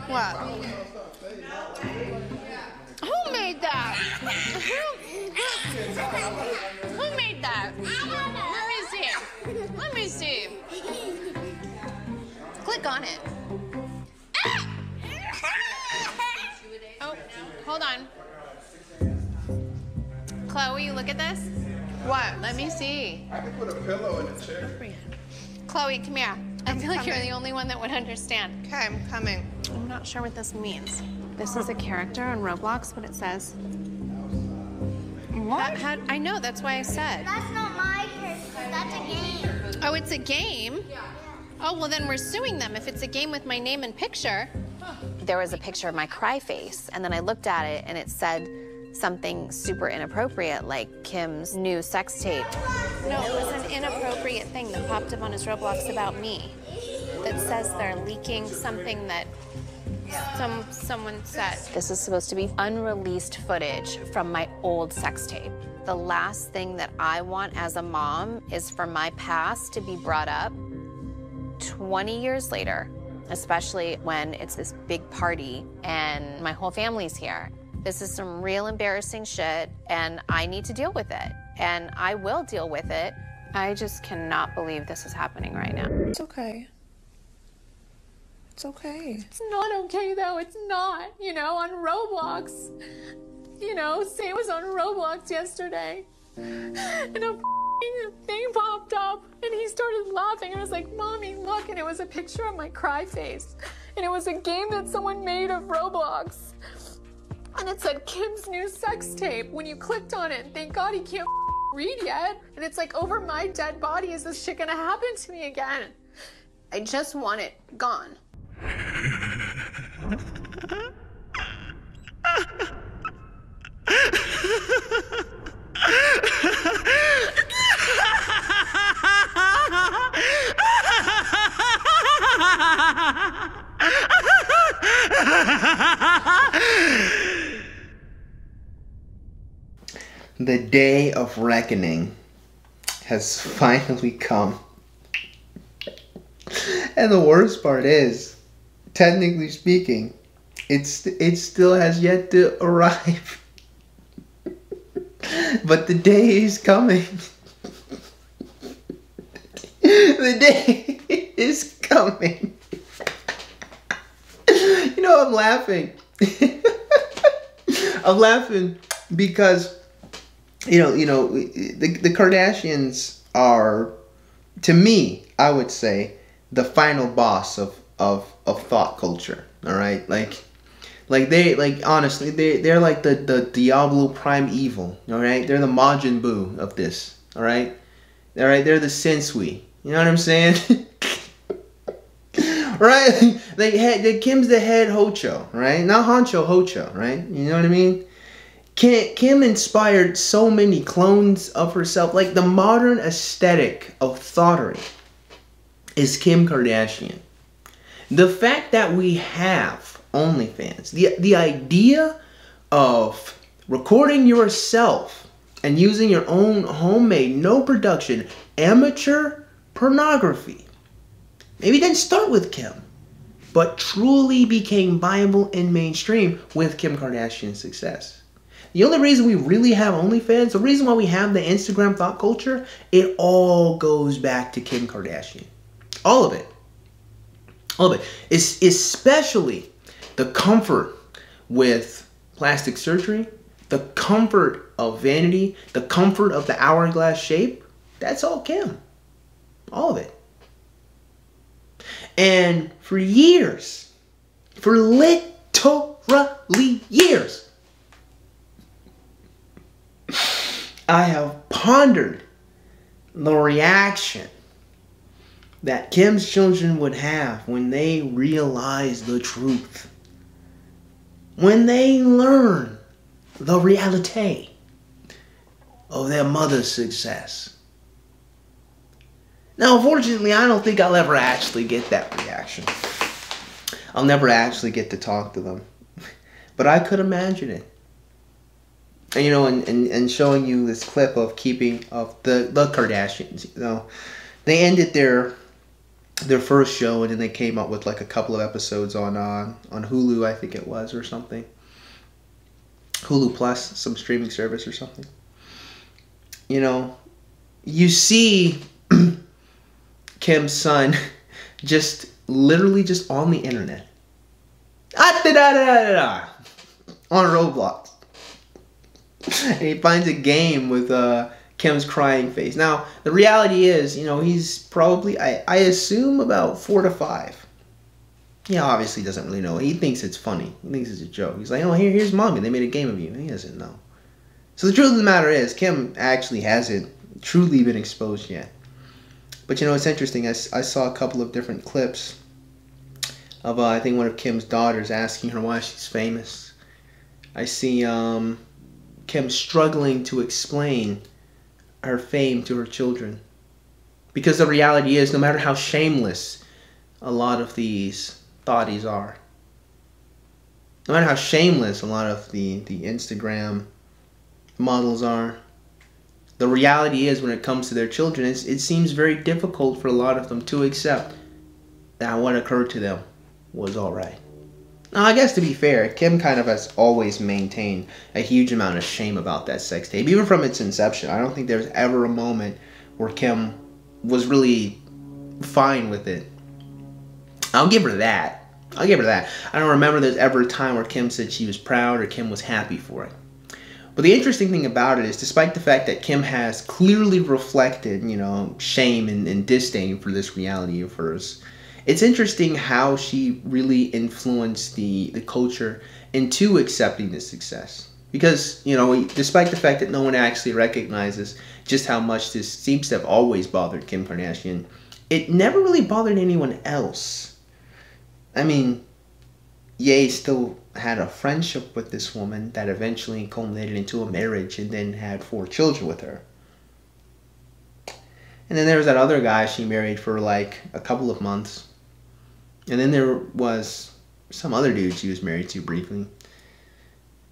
What? Who made that? Who made that? Let me see. Click on it. Oh, hold on. Chloe, look at this. What? Let me see. I can put a pillow in the chair. Chloe, come here. I feel like you're the only one that would understand. Okay, I'm coming. I'm not sure what this means. This is a character on Roblox, what it says. What? I know, that's why I said. That's not my character, that's a game. Oh, it's a game? Yeah. Oh, well then we're suing them if it's a game with my name and picture. There was a picture of my cry face, and then I looked at it and it said something super inappropriate, like Kim's new sex tape. No, it was an inappropriate thing that popped up on his Roblox about me that says they're leaking something that someone said. This is supposed to be unreleased footage from my old sex tape. The last thing that I want as a mom is for my past to be brought up 20 years later, especially when it's this big party and my whole family's here. This is some real embarrassing shit, and I need to deal with it, and I will deal with it. I just cannot believe this is happening right now. It's okay. It's okay. It's not okay, though. It's not. You know, on Roblox. You know, Sam was on Roblox yesterday, and a thing popped up, and he started laughing. I was like, Mommy, look, and it was a picture of my cry face, and it was a game that someone made of Roblox. And it said Kim's new sex tape. When you clicked on it, and thank God he can't read yet. And it's like, over my dead body, is this shit gonna happen to me again? I just want it gone. The day of reckoning has finally come. And the worst part is, technically speaking, it still has yet to arrive. But the day is coming. The day is coming. You know, I'm laughing. I'm laughing because you know, the Kardashians are, to me, I would say, the final boss of thought culture. All right, honestly, they're like the Diablo prime evil. All right, they're the Majin Buu of this. All right, they're the Sensui. You know what I'm saying? Right? Kim's the head Hocho, right? Not Honcho, Hocho, right? You know what I mean? Kim inspired so many clones of herself. Like, the modern aesthetic of thoughterry is Kim Kardashian. The fact that we have OnlyFans, the idea of recording yourself and using your own homemade, no production, amateur pornography, maybe didn't start with Kim, but truly became viable and mainstream with Kim Kardashian's success. The only reason we really have OnlyFans, the reason why we have the Instagram thought culture, it all goes back to Kim Kardashian. All of it. All of it. It's especially the comfort with plastic surgery, the comfort of vanity, the comfort of the hourglass shape. That's all Kim. All of it. And for years, for literally years, I have pondered the reaction that Kim's children would have when they realize the truth. When they learn the reality of their mother's success. Now, unfortunately, I don't think I'll ever actually get that reaction. I'll never actually get to talk to them. But I could imagine it. And, you know, and showing you this clip of the Kardashians, you know, they ended their their first show, and then they came up with like a couple of episodes on Hulu, I think it was, or something. Hulu Plus, some streaming service or something. You know, you see Kim's son just literally just on the internet. On Roblox. And he finds a game with Kim's crying face. Now, the reality is, you know, he's probably, I assume, about 4 to 5. He obviously doesn't really know. He thinks it's funny. He thinks it's a joke. He's like, oh, here's Mommy. They made a game of you. He doesn't know. So the truth of the matter is, Kim actually hasn't truly been exposed yet. But, you know, it's interesting. I saw a couple of different clips of, I think, one of Kim's daughters asking her why she's famous. I see Kim struggling to explain her fame to her children. Because the reality is, no matter how shameless a lot of these thotties are, no matter how shameless a lot of the Instagram models are, the reality is when it comes to their children, it seems very difficult for a lot of them to accept that what occurred to them was alright. Now, I guess to be fair, Kim kind of has always maintained a huge amount of shame about that sex tape. Even from its inception, I don't think there's ever a moment where Kim was really fine with it. I'll give her that. I don't remember there's ever a time where Kim said she was proud or Kim was happy for it. But the interesting thing about it is, despite the fact that Kim has clearly reflected, you know, shame and disdain for this reality of hers, it's interesting how she really influenced the culture into accepting this success. Because, you know, despite the fact that no one actually recognizes just how much this seems to have always bothered Kim Kardashian, it never really bothered anyone else. I mean, Ye still had a friendship with this woman that eventually culminated into a marriage and then had 4 children with her. And then there was that other guy she married for like a couple of months. And then there was some other dude she was married to briefly.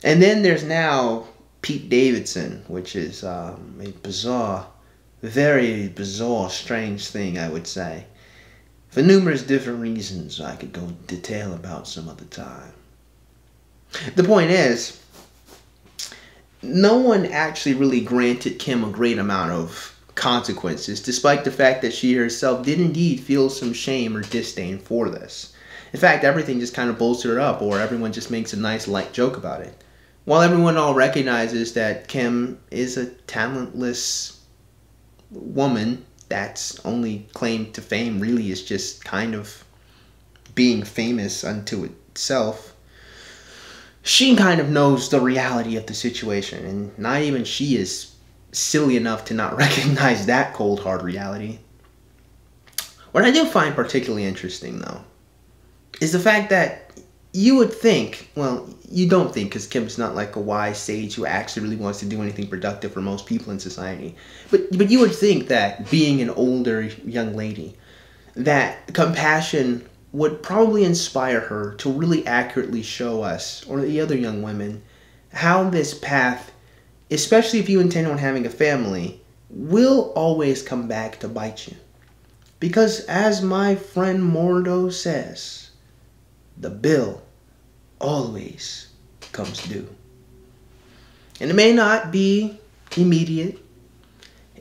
And then there's now Pete Davidson, which is a bizarre, very bizarre, strange thing, I would say. For numerous different reasons I could go into detail about some other time. The point is, no one actually really granted Kim a great amount of consequences, despite the fact that she herself did indeed feel some shame or disdain for this. In fact, everything just kind of bolstered her up, or everyone just makes a nice light joke about it. While everyone all recognizes that Kim is a talentless woman that's only claim to fame really is just kind of being famous unto itself, she kind of knows the reality of the situation, and not even she is silly enough to not recognize that cold hard reality. What I do find particularly interesting, though, is the fact that you would think, well, you don't think, because Kim's not like a wise sage who actually really wants to do anything productive for most people in society, but you would think that being an older young lady, that compassion would probably inspire her to really accurately show us, or the other young women, how this path, especially if you intend on having a family, will always come back to bite you. Because as my friend Mordo says, the bill always comes due. And it may not be immediate.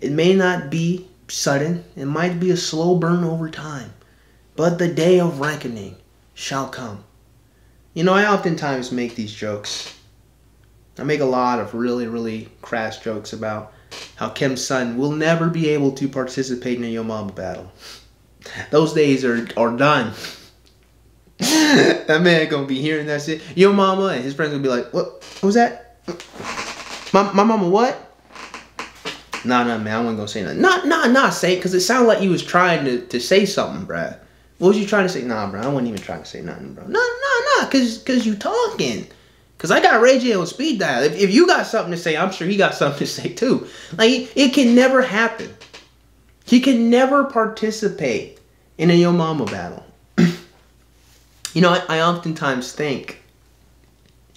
It may not be sudden. It might be a slow burn over time. But the day of reckoning shall come. You know, I oftentimes make these jokes. I make a lot of really, really crass jokes about how Kim's son will never be able to participate in a Yo Mama battle. Those days are done. That man gonna be hearing that shit. Yo Mama, and his friends gonna be like, what was that? My mama what? Nah, man, I wasn't gonna say nothing. Nah, say it, because it sounded like you was trying to say something, bruh. What was you trying to say? Nah, bro, I wasn't even trying to say nothing, bro. Nah, cause you talking. Cause I got Ray J on speed dial. If you got something to say, I'm sure he got something to say too. Like, it can never happen. He can never participate in a Yo Mama battle. You know, I oftentimes think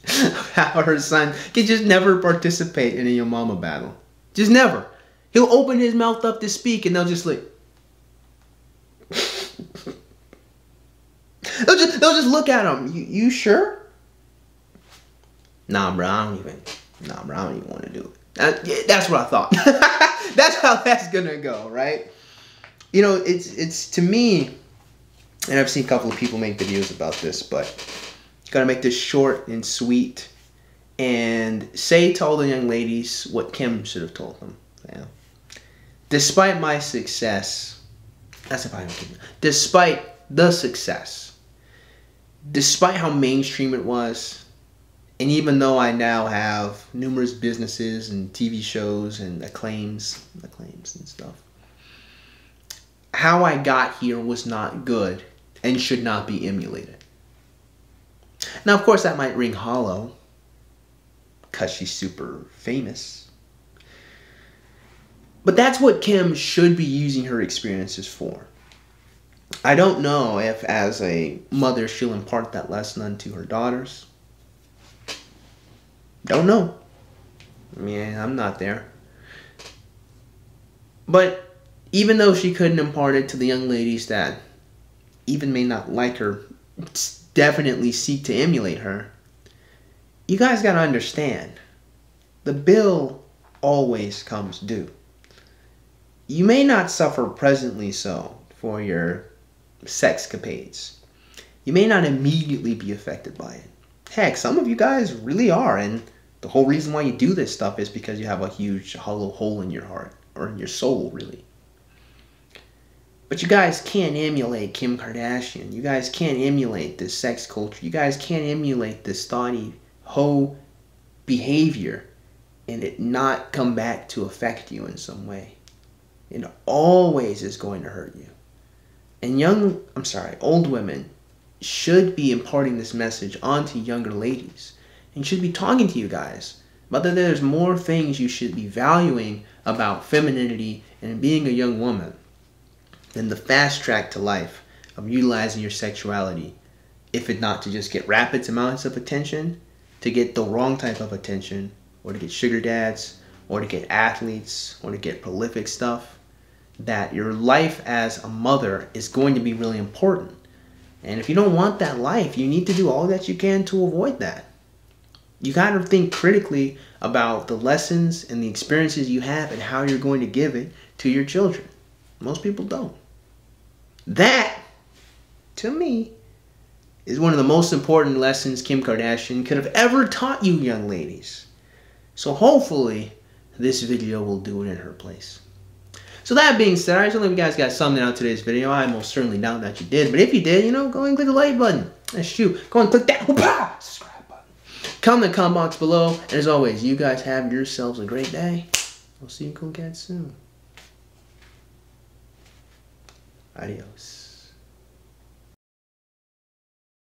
how her son can just never participate in a Yo Mama battle. Just never. He'll open his mouth up to speak and they'll just like... They'll just look at him. You sure? Nah, bro, I don't even want to do it. That's what I thought. That's how that's gonna go, right? You know, it's to me, and I've seen a couple of people make videos about this, but gotta make this short and sweet, and say to all the young ladies what Kim should have told them. Yeah. Despite my success, despite the success, despite how mainstream it was, and even though I now have numerous businesses and TV shows and acclaims and stuff, how I got here was not good and should not be emulated. Now, of course, that might ring hollow because she's super famous. But that's what Kim should be using her experiences for. I don't know if, as a mother, she'll impart that lesson onto her daughters. Don't know. I mean, I'm not there. But even though she couldn't impart it to the young ladies that even may not like her, definitely seek to emulate her, you guys gotta understand, the bill always comes due. You may not suffer presently so for your sexcapades. You may not immediately be affected by it. Heck, some of you guys really are, and the whole reason why you do this stuff is because you have a huge hollow hole in your heart, or in your soul, really. But you guys can't emulate Kim Kardashian. You guys can't emulate this sex culture. You guys can't emulate this thoughty hoe behavior and it not come back to affect you in some way. It always is going to hurt you. And old women should be imparting this message onto younger ladies and should be talking to you guys about that there's more things you should be valuing about femininity and being a young woman than the fast track to life of utilizing your sexuality, if it not to just get rapid amounts of attention, to get the wrong type of attention, or to get sugar dads, or to get athletes, or to get prolific stuff. That your life as a mother is going to be really important. And if you don't want that life, you need to do all that you can to avoid that. You got to think critically about the lessons and the experiences you have and how you're going to give it to your children. Most people don't. That, to me, is one of the most important lessons Kim Kardashian could have ever taught you young ladies. So hopefully, this video will do it in her place. So that being said, I just hope you guys got something out of today's video. I most certainly doubt that you did. But if you did, go and click the like button. That's you. Go and click that subscribe button. Comment in the comment box below. And as always, you guys have yourselves a great day. We'll see you cool cats soon. Adios.